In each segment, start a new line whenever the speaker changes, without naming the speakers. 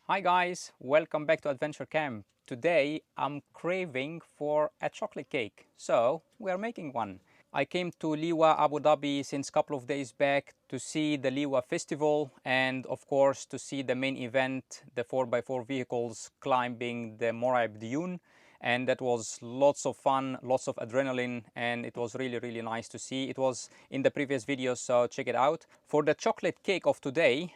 Hi guys, welcome back to Adventure Camp. Today I'm craving for a chocolate cake, so we are making one. I came to Liwa, Abu Dhabi since a couple of days back to see the Liwa festival and of course to see the main event, the 4x4 vehicles climbing the Moraib Dune. And that was lots of fun, lots of adrenaline, and it was really nice to see. It was in the previous video, so check it out. For the chocolate cake of today,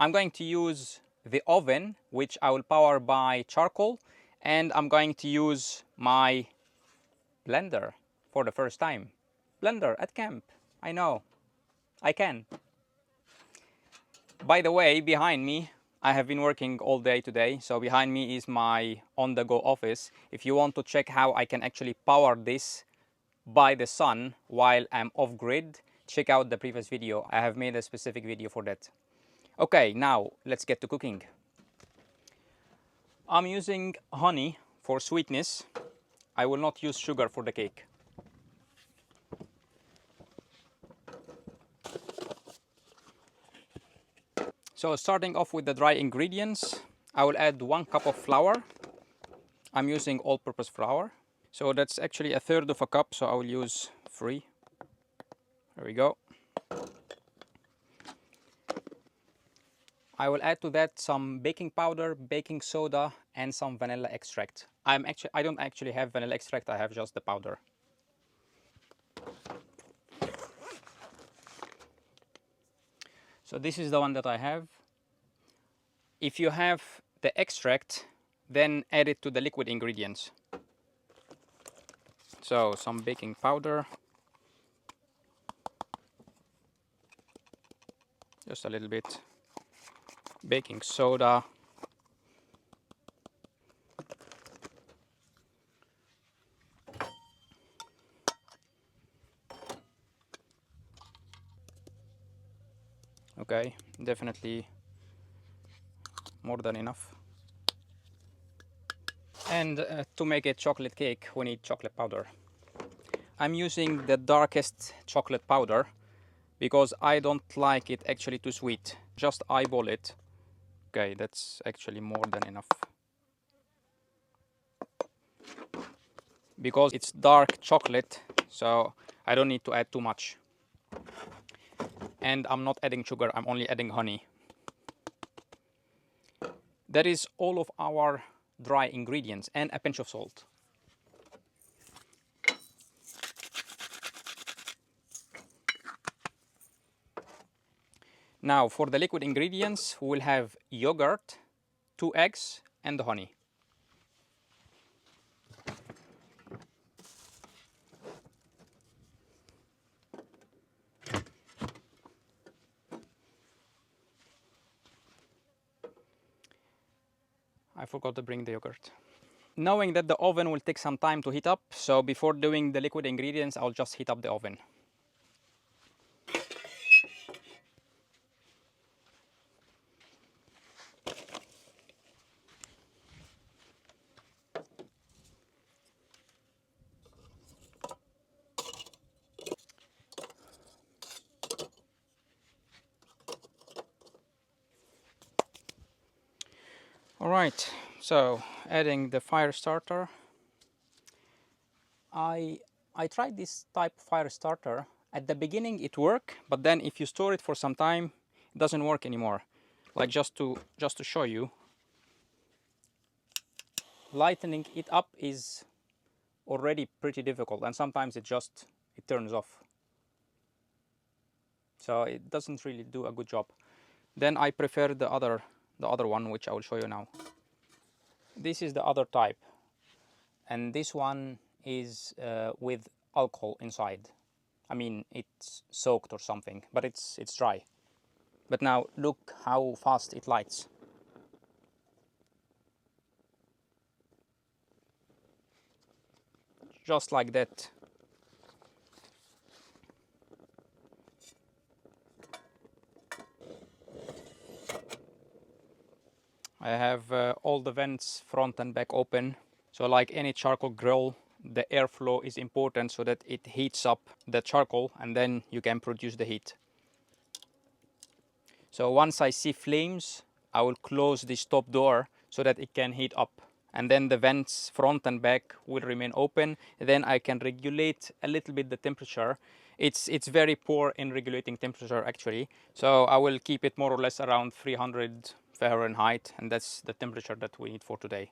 I'm going to use the oven, which I will power by charcoal, and I'm going to use my blender for the first time. Blender at camp, I know, I can. By the way, behind me, I have been working all day today, so behind me is my on-the-go office. If you want to check how I can actually power this by the sun while I'm off-grid, check out the previous video. I have made a specific video for that. Okay, now let's get to cooking. I'm using honey for sweetness. I will not use sugar for the cake. So starting off with the dry ingredients, I will add 1 cup of flour. I'm using all-purpose flour. So that's actually 1/3 of a cup, so I will use 3. There we go. I will add to that some baking powder, baking soda, and some vanilla extract. I don't actually have vanilla extract, I have just the powder. So this is the one that I have. If you have the extract, then add it to the liquid ingredients. So some baking powder, just a little bit, baking soda, okay, definitely more than enough. And to make a chocolate cake, we need chocolate powder. I'm using the darkest chocolate powder because I don't like it actually too sweet. Just eyeball it. Okay, that's actually more than enough. Because it's dark chocolate, so I don't need to add too much. And I'm not adding sugar, I'm only adding honey. That is all of our dry ingredients and a pinch of salt. Now for the liquid ingredients, we will have yogurt, 2 eggs, and the honey. I forgot to bring the yogurt. Knowing that the oven will take some time to heat up, so before doing the liquid ingredients, I'll just heat up the oven. Alright, so adding the fire starter. I tried this type of fire starter. At the beginning it worked, but then if you store it for some time, it doesn't work anymore. Like just to show you, lightening it up is already pretty difficult, and sometimes it turns off. So it doesn't really do a good job. Then I prefer the other one, which I will show you now. This is the other type, and this one is with alcohol inside. I mean, it's soaked or something, but it's dry. But now look how fast it lights. Just like that. I have all the vents front and back open. So like any charcoal grill, the airflow is important so that it heats up the charcoal and then you can produce the heat. So once I see flames, I will close this top door so that it can heat up. And then the vents front and back will remain open. Then I can regulate a little bit the temperature. It's very poor in regulating temperature actually. So I will keep it more or less around 300 Fahrenheit, and that's the temperature that we need for today.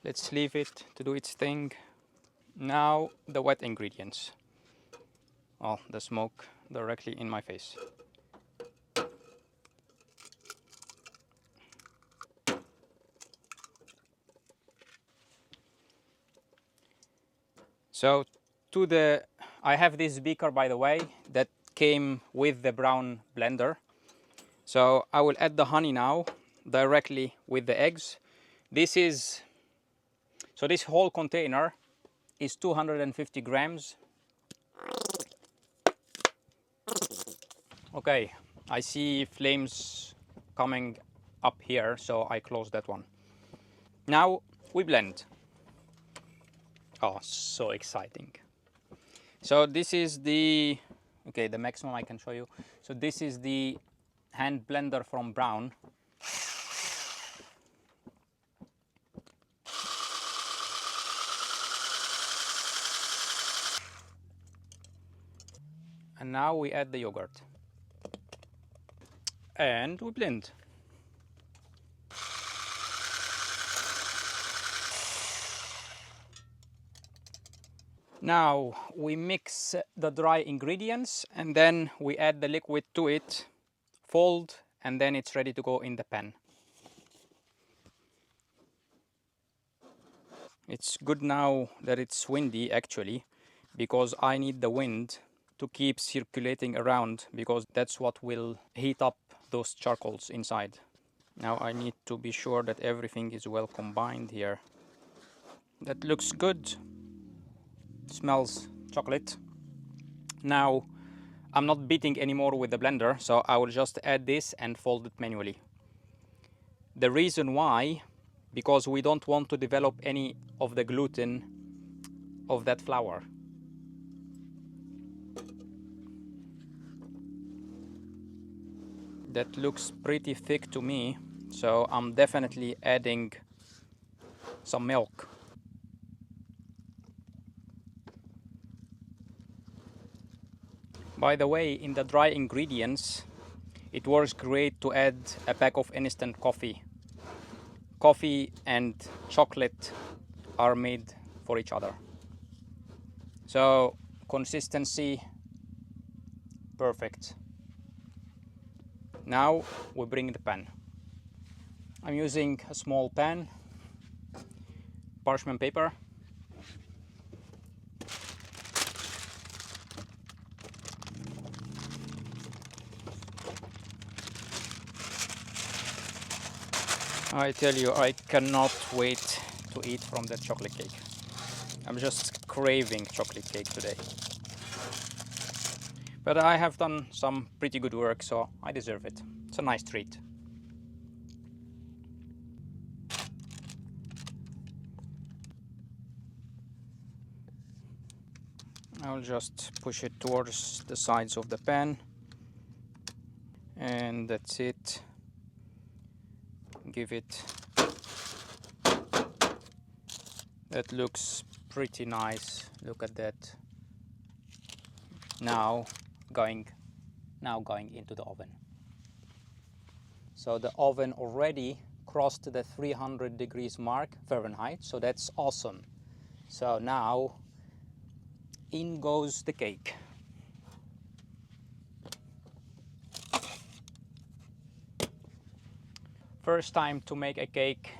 Let's leave it to do its thing. Now the wet ingredients. Oh, the smoke directly in my face. So I have this beaker, by the way, that came with the brown blender. So I will add the honey now directly with the eggs. This whole container is 250 grams. Okay, I see flames coming up here, so I close that one. Now we blend. Oh, so exciting. So this is the maximum I can show you. So this is the hand blender from Braun. And now we add the yogurt. And we blend. Now we mix the dry ingredients and then we add the liquid to it, fold, and then it's ready to go in the pan. It's good now that it's windy actually, because I need the wind to keep circulating around, because that's what will heat up those charcoals inside. Now I need to be sure that everything is well combined here. That looks good. Smells chocolate. Now I'm not beating anymore with the blender, so I will just add this and fold it manually. The reason why, because we don't want to develop any of the gluten of that flour. That looks pretty thick to me, so I'm definitely adding some milk. By the way, in the dry ingredients, it works great to add a pack of instant coffee. Coffee and chocolate are made for each other. So consistency, perfect. Now we bring the pan. I'm using a small pan, parchment paper. I tell you, I cannot wait to eat from that chocolate cake. I'm just craving chocolate cake today. But I have done some pretty good work, so I deserve it. It's a nice treat. I'll just push it towards the sides of the pan. And that's it. Give it. That looks pretty nice. Look at that. Now going into the oven. So the oven already crossed the 300 degrees mark Fahrenheit, so that's awesome. So now in goes the cake. First time to make a cake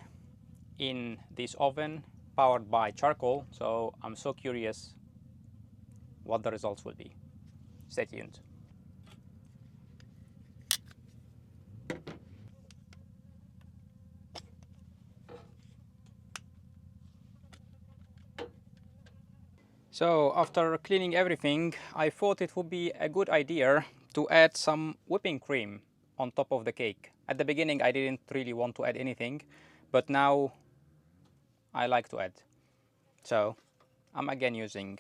in this oven powered by charcoal, so I'm so curious what the results will be. Stay tuned. So after cleaning everything, I thought it would be a good idea to add some whipping cream on top of the cake. At the beginning I didn't really want to add anything, but now I like to add. So I'm again using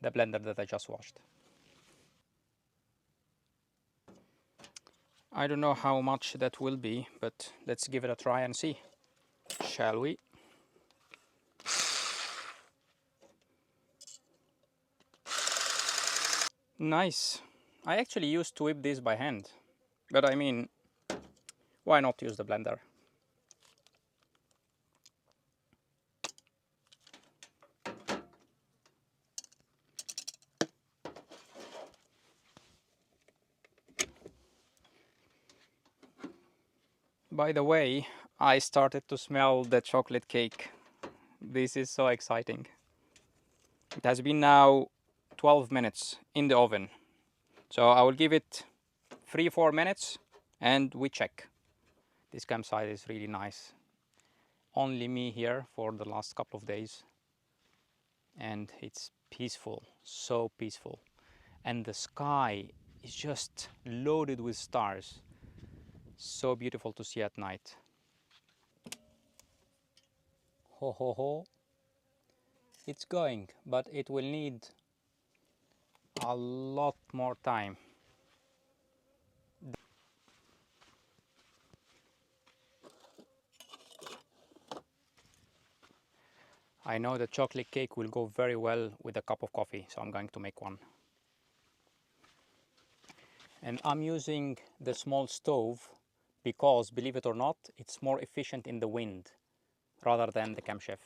the blender that I just washed. I don't know how much that will be, but let's give it a try and see, shall we? Nice. I actually used to whip this by hand, but I mean, why not use the blender? By the way, I started to smell the chocolate cake. This is so exciting. It has been now 12 minutes in the oven. So I will give it 3-4 minutes and we check. This campsite is really nice. Only me here for the last couple of days. And it's peaceful, so peaceful. And the sky is just loaded with stars. So beautiful to see at night. Ho ho ho. It's going, but it will need a lot more time. I know the chocolate cake will go very well with a cup of coffee, so I'm going to make one. And I'm using the small stove because, believe it or not, it's more efficient in the wind rather than the Camp Chef.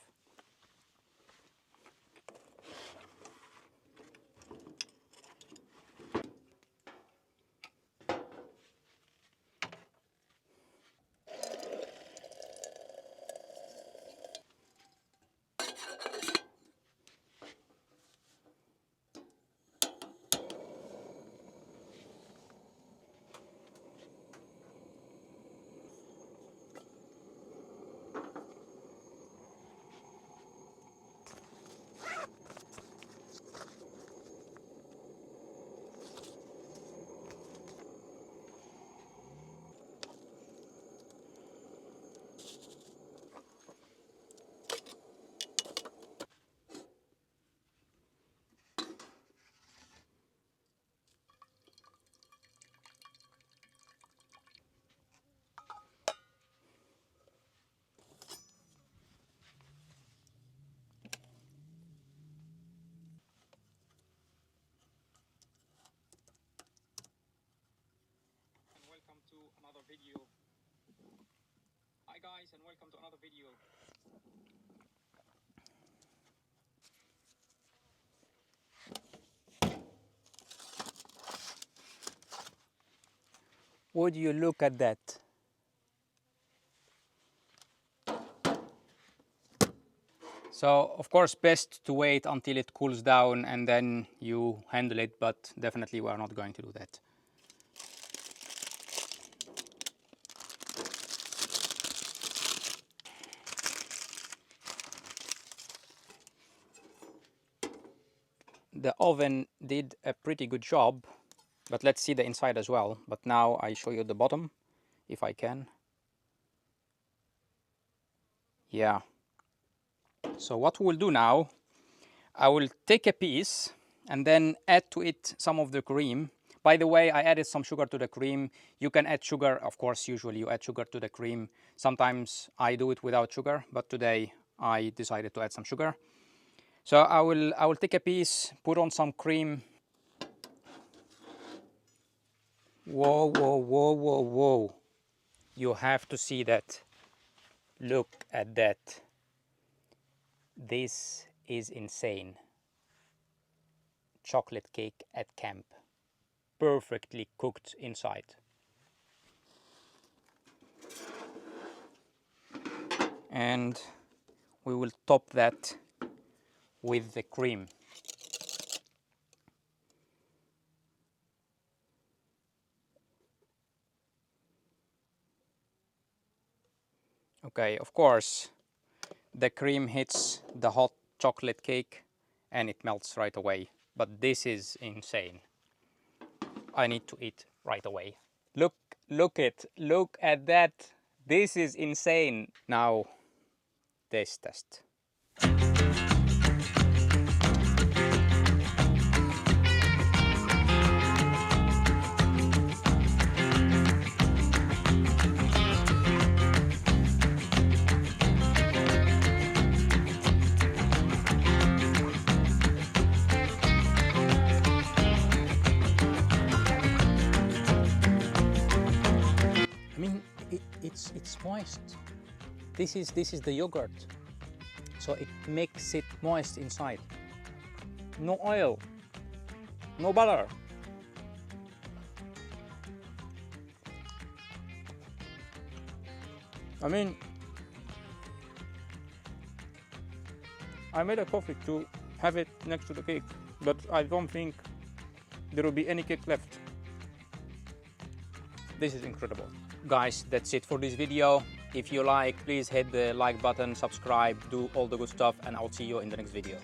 Welcome to another video. Hi guys, and welcome to another video. Would you look at that? So of course best to wait until it cools down and then you handle it, but definitely we are not going to do that. The oven did a pretty good job, but let's see the inside as well. But now I show you the bottom, if I can. Yeah. So what we'll do now, I will take a piece and then add to it some of the cream. By the way, I added some sugar to the cream. You can add sugar, of course, usually you add sugar to the cream. Sometimes I do it without sugar, but today I decided to add some sugar. So I will take a piece, put on some cream. Whoa, whoa, whoa, whoa, whoa. You have to see that. Look at that. This is insane. Chocolate cake at camp. Perfectly cooked inside. And we will top that with the cream. Okay, of course, the cream hits the hot chocolate cake and it melts right away. But this is insane. I need to eat right away. Look at that. This is insane. Now, taste test. it's moist. This is the yogurt, so it makes it moist inside. No oil, no butter. I mean, I made a coffee to have it next to the cake, but I don't think there will be any cake left. This is incredible. Guys, that's it for this video. If you like, please hit the like button, subscribe, do all the good stuff, and I'll see you in the next video.